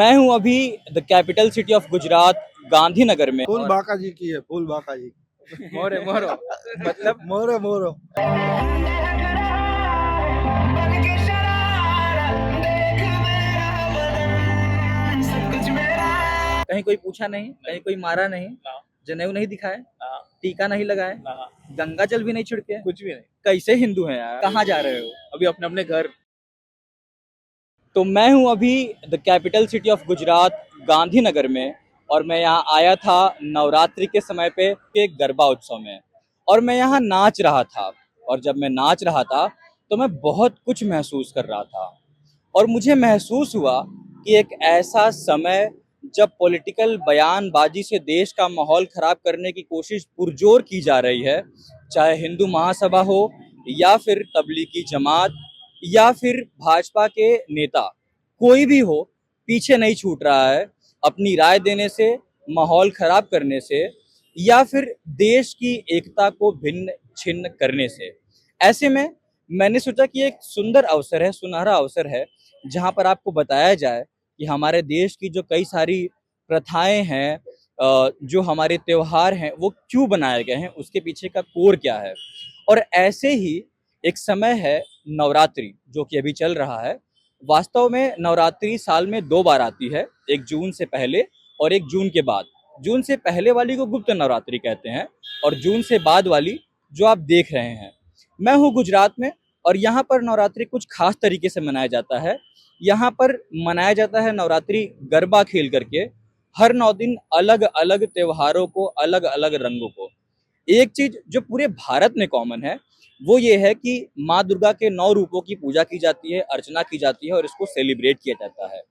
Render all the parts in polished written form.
मैं हूं अभी the capital city of Gujarat Gandhinagar में। फूल बाका जी की है, फूल बाका जी। मोरे मोरो मतलब मोरो मोरो। कहीं कोई पूछा नहीं, कहीं कोई मारा नहीं, जनेऊ नहीं दिखाए, टीका नहीं लगाए, गंगा जल भी नहीं छिड़के, कुछ भी नहीं। कैसे हिंदू हैं यार? कहाँ जा रहे हो? अभी अपने अपने घर। तो मैं हूं अभी the capital city of Gujarat Gandhinagar में, और मैं यहाँ आया था नवरात्रि के समय पे एक गरबा उत्सव में, और मैं यहाँ नाच रहा था। और जब मैं नाच रहा था तो मैं बहुत कुछ महसूस कर रहा था, और मुझे महसूस हुआ कि एक ऐसा समय जब पॉलिटिकल बयानबाजी से देश का माहौल खराब करने की कोशिश पुरजोर की जा रही है, चाहे हिंदू महासभा हो या फिर तबलीगी जमात या फिर भाजपा के नेता, कोई भी हो, पीछे नहीं छूट रहा है अपनी राय देने से, माहौल खराब करने से, या फिर देश की एकता को भिन्न छिन्न करने से। ऐसे में मैंने सोचा कि एक सुंदर अवसर है, सुनहरा अवसर है, जहां पर आपको बताया जाए कि हमारे देश की जो कई सारी प्रथाएं हैं, जो हमारे त्योहार हैं, वो क्यों बनाए गए हैं, उसके पीछे का कोर क्या है। और ऐसे ही एक समय है नवरात्रि, जो कि अभी चल रहा है। वास्तव में नवरात्रि साल में 2 बार आती है, एक जून से पहले और एक जून के बाद। जून से पहले वाली को गुप्त नवरात्रि कहते हैं, और जून से बाद वाली जो आप देख रहे हैं। मैं हूँ गुजरात में, और यहाँ पर नवरात्रि कुछ खास तरीके से मनाया जाता है। यहाँ पर मनाया जाता है नवरात्रि गरबा खेल करके, हर 9 दिन अलग अलग त्योहारों को, अलग अलग रंगों को। एक चीज जो पूरे भारत में कॉमन है, वो ये है कि माँ दुर्गा के 9 रूपों की पूजा की जाती है, अर्चना की जाती है, और इसको सेलिब्रेट किया जाता है।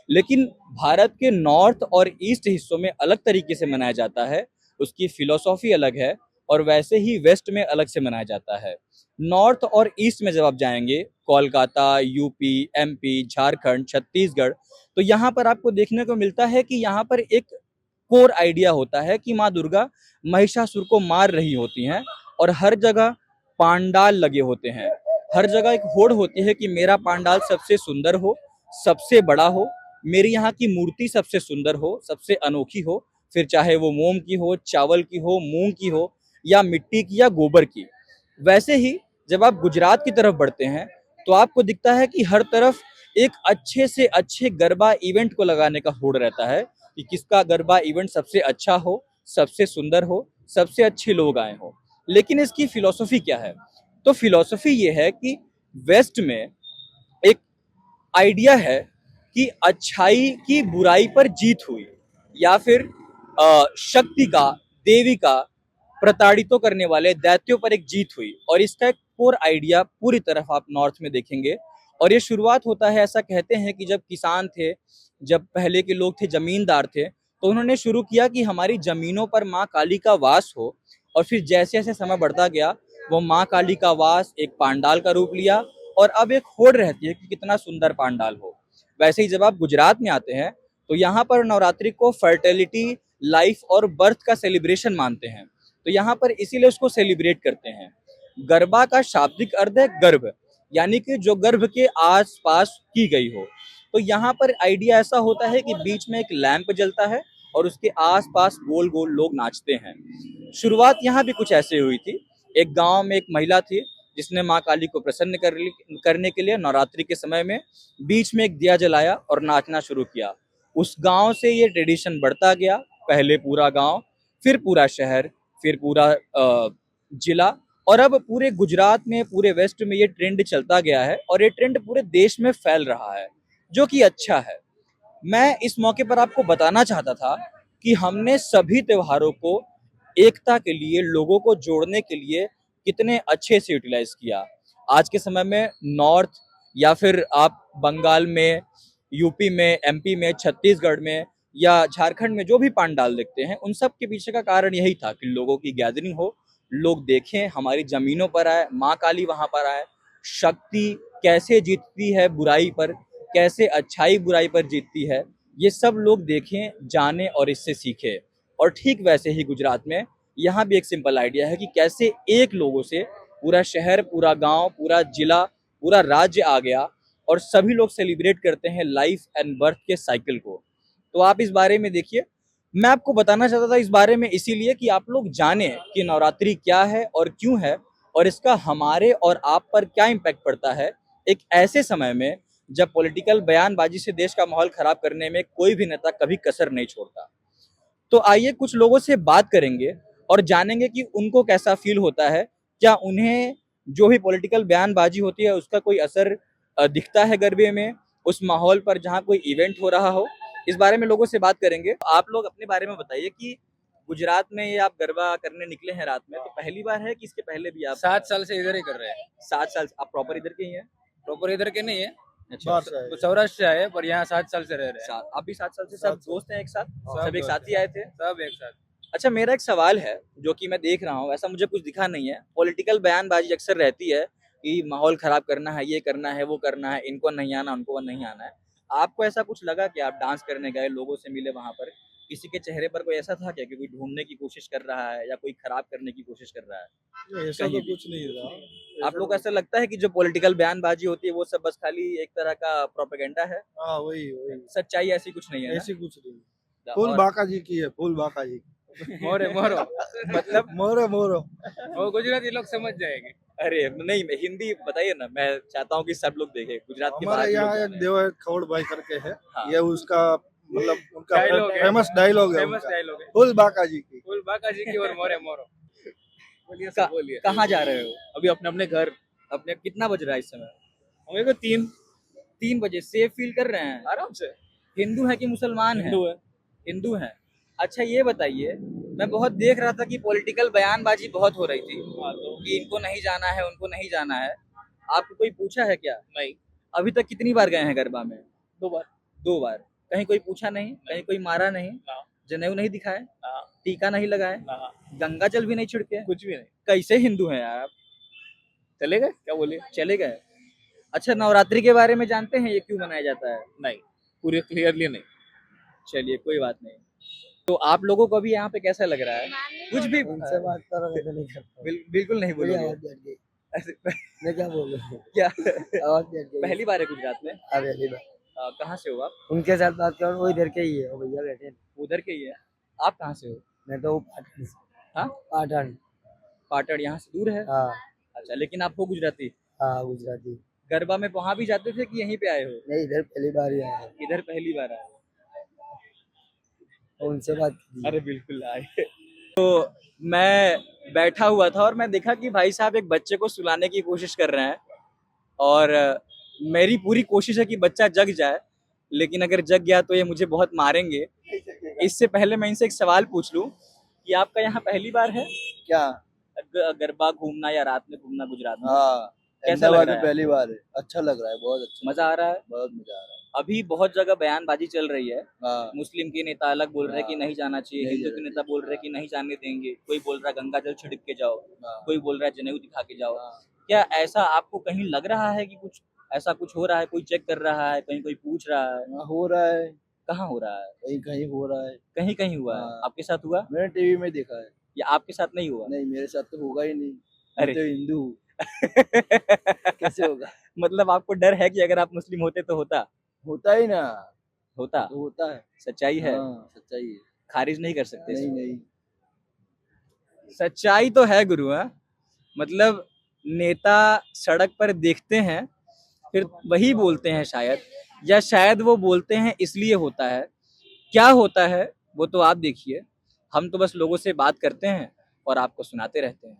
लेकिन भारत के नॉर्थ और ईस्ट हिस्सों में अलग तरीके से मनाया जाता है, उसकी फिलोसॉफी अलग है, और वैसे ही वेस्ट में अलग से मनाया जाता है। नॉर्थ और ईस्ट में जब आप जाएंगे, कोलकाता, यूपी, एमपी, झारखंड, छत्तीसगढ़, तो यहाँ पर आपको देखने को मिलता है कि यहाँ पर एक कोर आइडिया होता है कि माँ दुर्गा महिषासुर को मार रही होती हैं, और हर जगह पांडाल लगे होते हैं। हर जगह एक होड़ होती है कि मेरा पांडाल सबसे सुंदर हो, सबसे बड़ा हो, मेरी यहाँ की मूर्ति सबसे सुंदर हो, सबसे अनोखी हो, फिर चाहे वो मोम की हो, चावल की हो, मूंग की हो, या मिट्टी की या गोबर की। वैसे ही जब आप गुजरात की तरफ बढ़ते हैं तो आपको दिखता है कि हर तरफ एक अच्छे से अच्छे गरबा इवेंट को लगाने का होड़ रहता है कि किसका गरबा इवेंट सबसे अच्छा हो, सबसे सुंदर हो, सबसे अच्छे लोग आए हो। लेकिन इसकी फिलॉसफी क्या है? तो फिलॉसफी ये है कि वेस्ट में एक आइडिया है कि अच्छाई की बुराई पर जीत हुई, या फिर शक्ति का, देवी का प्रताड़ितों करने वाले दैत्यों पर एक जीत हुई। और इसका एक कोर आइडिया पूरी तरफ आप नॉर्थ में देखेंगे। और ये शुरुआत होता है, ऐसा कहते हैं कि जब किसान थे, जब पहले के लोग थे, जमींदार थे, तो उन्होंने शुरू किया कि हमारी जमीनों पर माँ काली का वास हो। और फिर जैसे जैसे समय बढ़ता गया, वो माँ काली का वास एक पांडाल का रूप लिया, और अब एक होड़ रहती है कि कितना सुंदर पांडाल हो। वैसे ही जब आप गुजरात में आते हैं तो यहाँ पर नवरात्रि को फर्टिलिटी, लाइफ और बर्थ का सेलिब्रेशन मानते हैं, तो यहाँ पर इसीलिए उसको सेलिब्रेट करते हैं। गरबा का शाब्दिक अर्थ है गर्भ, यानी कि जो गर्भ के आस पास की गई हो। तो यहाँ पर आइडिया ऐसा होता है कि बीच में एक लैंप जलता है, और उसके आस पास गोल गोल लोग नाचते हैं। शुरुआत यहाँ भी कुछ ऐसे हुई थी। एक गांव में एक महिला थी, जिसने माँ काली को प्रसन्न करने के लिए नवरात्रि के समय में बीच में एक दिया जलाया और नाचना शुरू किया। उस गांव से ये ट्रेडिशन बढ़ता गया, पहले पूरा गांव, फिर पूरा शहर, फिर पूरा जिला, और अब पूरे गुजरात में, पूरे वेस्ट में ये ट्रेंड चलता गया है, और ये ट्रेंड पूरे देश में फैल रहा है, जो कि अच्छा है। मैं इस मौके पर आपको बताना चाहता था कि हमने सभी त्योहारों को एकता के लिए, लोगों को जोड़ने के लिए कितने अच्छे से यूटिलाइज किया। आज के समय में नॉर्थ, या फिर आप बंगाल में, यूपी में, एमपी में, छत्तीसगढ़ में या झारखंड में जो भी पांडाल देखते हैं, उन सब के पीछे का कारण यही था कि लोगों की गैदरिंग हो, लोग देखें, हमारी जमीनों पर आए, माँ काली वहां पर आए, शक्ति कैसे जीतती है बुराई पर, कैसे अच्छाई बुराई पर जीतती है, ये सब लोग देखें, जाने और इससे सीखें। और ठीक वैसे ही गुजरात में यहाँ भी एक सिंपल आइडिया है कि कैसे एक लोगों से पूरा शहर, पूरा गांव, पूरा जिला, पूरा राज्य आ गया, और सभी लोग सेलिब्रेट करते हैं लाइफ एंड बर्थ के साइकिल को। तो आप इस बारे में देखिए, मैं आपको बताना चाहता था इस बारे में इसीलिए कि आप लोग जाने कि नवरात्रि क्या है और क्यों है, और इसका हमारे और आप पर क्या इम्पैक्ट पड़ता है एक ऐसे समय में जब पॉलिटिकल बयानबाजी से देश का माहौल खराब करने में कोई भी नेता कभी कसर नहीं छोड़ता। तो आइए कुछ लोगों से बात करेंगे और जानेंगे कि उनको कैसा फील होता है, क्या उन्हें जो भी पॉलिटिकल बयानबाजी होती है उसका कोई असर दिखता है गरबे में, उस माहौल पर जहाँ कोई इवेंट हो रहा हो। इस बारे में लोगों से बात करेंगे। आप लोग अपने बारे में बताइए कि गुजरात में ये आप गरबा करने निकले हैं रात में, तो पहली बार है कि इसके पहले भी आप? 7 साल से इधर ही कर रहे हैं। 7 साल आप प्रॉपर इधर के ही हैं? प्रॉपर इधर के नहीं है, अच्छा, बाहर से आए। तो सौराष्ट्र से आए, पर यहाँ 7 साल से रह रहे हैं। आप भी 7 साल से सब 7 साल। दोस्त हैं एक साथ? सब सब एक दोस्त साथ ही आए थे? सब एक साथ। अच्छा, मेरा एक सवाल है जो कि मैं देख रहा हूँ, ऐसा मुझे कुछ दिखा नहीं है। पॉलिटिकल बयानबाजी अक्सर रहती है कि माहौल खराब करना है, ये करना है, वो करना है, इनको नहीं आना, उनको नहीं आना है। आपको ऐसा कुछ लगा कि आप डांस करने गए, लोगों से मिले वहां पर, किसी के चेहरे पर कोई ऐसा था क्या कि कोई ढूंढने की कोशिश कर रहा है या कोई खराब करने की कोशिश कर रहा है? नहीं, ऐसा कहीं तो भी। कुछ नहीं रहा। आप लोग को ऐसा लगता है कि जो पॉलिटिकल बयानबाजी होती है वो सब बस खाली एक तरह का प्रोपेगेंडा है, हाँ, वही वही सच्चाई ऐसी कुछ नहीं है ना? ऐसी कुछ नहीं। फूल और बाका जी की है, फूल बाका जी की। मोरे मोरो मतलब मोरो मोरो। वो गुजराती लोग समझ जाएंगे। अरे नहीं, मैं हिंदी बताइए ना, मैं चाहता हूँ कि सब लोग देखें, गुजरात के बाहर हमारे के लोग यहाँ एक जाने। देवा खौड़ भाई करके है, हाँ। ये उसका मतलब उनका डायलॉग है। फेमस डायलॉग है फेमस उनका। डायलॉग है, फूल बाका जी की। फुल बाका जी की और मोरे मोरो। बोलिए का- सब बोलिए। कहाँ जा रहे हो? अभी अपने अपने घर। अपने कितना बज रहा है इस समय? हमें को 3 बजे सेफ फील कर रहे हैं? आराम से। हिंदू है कि मुसलमान है? हिंदू है। हिंदू है। अच्छा ये बताइए, मैं बहुत देख रहा था कि पॉलिटिकल बयानबाजी बहुत हो रही थी हाँ, तो कि इनको नहीं जाना है, उनको नहीं जाना है। आपको कोई पूछा है क्या? नहीं, अभी तक कितनी बार गए हैं गरबा में? 2 बार। 2 बार। कहीं कोई पूछा नहीं, कहीं कोई मारा नहीं, ना जनेऊ नहीं दिखाए, ना टीका नहीं लगाए, ना, गंगा जल भी नहीं छिड़के? कुछ भी नहीं। कैसे हिंदू हैं यार आप? चले गए, क्या बोलिए? चले गए। अच्छा, नवरात्रि के बारे में जानते हैं ये क्यों मनाया जाता है? नहीं, पूरे क्लियरली नहीं। चलिए कोई बात नहीं। तो आप लोगों को अभी यहाँ पे कैसा लग रहा है? कुछ भी उनसे बात कर रहे थे, नहीं करता। बिल्कुल नहीं मेरी बोलोगे? आवाज बैठ गई। ऐसे- मैं क्या बोलूं? क्या? आवाज बैठ गई। पहली बार है गुजरात में? हाँ, पहली बार। कहाँ से हो आप? उनके साथ बात करूं, वो इधर के ही है, वो भैया बैठे हैं। उधर के ही है। आप कहाँ से हो? मैं तो वो पाटन से। हाँ, पाटन। पाटड़ यहाँ से दूर है? हाँ अच्छा, लेकिन आप हो गुजराती? हाँ, गुजराती। गरबा में वहाँ भी जाते थे कि यहीं पे आए हो? नहीं, इधर पहली बार ही आया है। इधर पहली बार आए? तो उनसे बात की। अरे बिल्कुल आए। तो मैं बैठा हुआ था और मैं देखा कि भाई साहब एक बच्चे को सुलाने की कोशिश कर रहे हैं, और मेरी पूरी कोशिश है कि बच्चा जग जाए, लेकिन अगर जग गया तो ये मुझे बहुत मारेंगे। इससे पहले मैं इनसे एक सवाल पूछ लूं कि आपका यहाँ पहली बार है क्या? गरबा घूमना या रात में घूमना गुजरात में? हाँ, कैसा लग रहा है? पहली बार है। अच्छा लग रहा है, बहुत अच्छा। मजा आ रहा है? बहुत मजा आ रहा है। अभी बहुत जगह बयानबाजी चल रही है, हाँ, मुस्लिम के नेता अलग बोल रहे हैं कि हाँ। नहीं जाना चाहिए, नहीं हिंदू जाना के नेता बोल रहे हैं कि नहीं जाने देंगे, कोई बोल रहा है गंगा जल छिड़क के जाओ, हाँ, कोई बोल रहा है जनेऊ दिखा के जाओ। हाँ। क्या ऐसा आपको कहीं लग रहा है कि कुछ ऐसा कुछ हो रहा है? कोई चेक कर रहा है, कहीं कोई पूछ रहा है? हाँ, हो रहा है, कहाँ हो रहा है? कहीं कहीं हो रहा है। कहीं कहीं हुआ है। हाँ। आपके साथ हुआ मैंने टीवी में देखा है। या आपके साथ नहीं हुआ? नहीं, मेरे साथ तो होगा ही नहीं। अरे। मैं तो हिंदू हूँ, कैसे होगा? मतलब आपको डर है कि अगर आप मुस्लिम होते तो होता? होता ही ना, होता? तो होता है। सच्चाई है, हाँ, सच्चाई है। खारिज नहीं कर सकते नहीं इसको। नहीं, सच्चाई तो है गुरु। है मतलब नेता सड़क पर देखते हैं फिर वही बोलते हैं शायद, या शायद वो बोलते हैं इसलिए होता है। क्या होता है वो तो आप देखिए, हम तो बस लोगों से बात करते हैं और आपको सुनाते रहते हैं।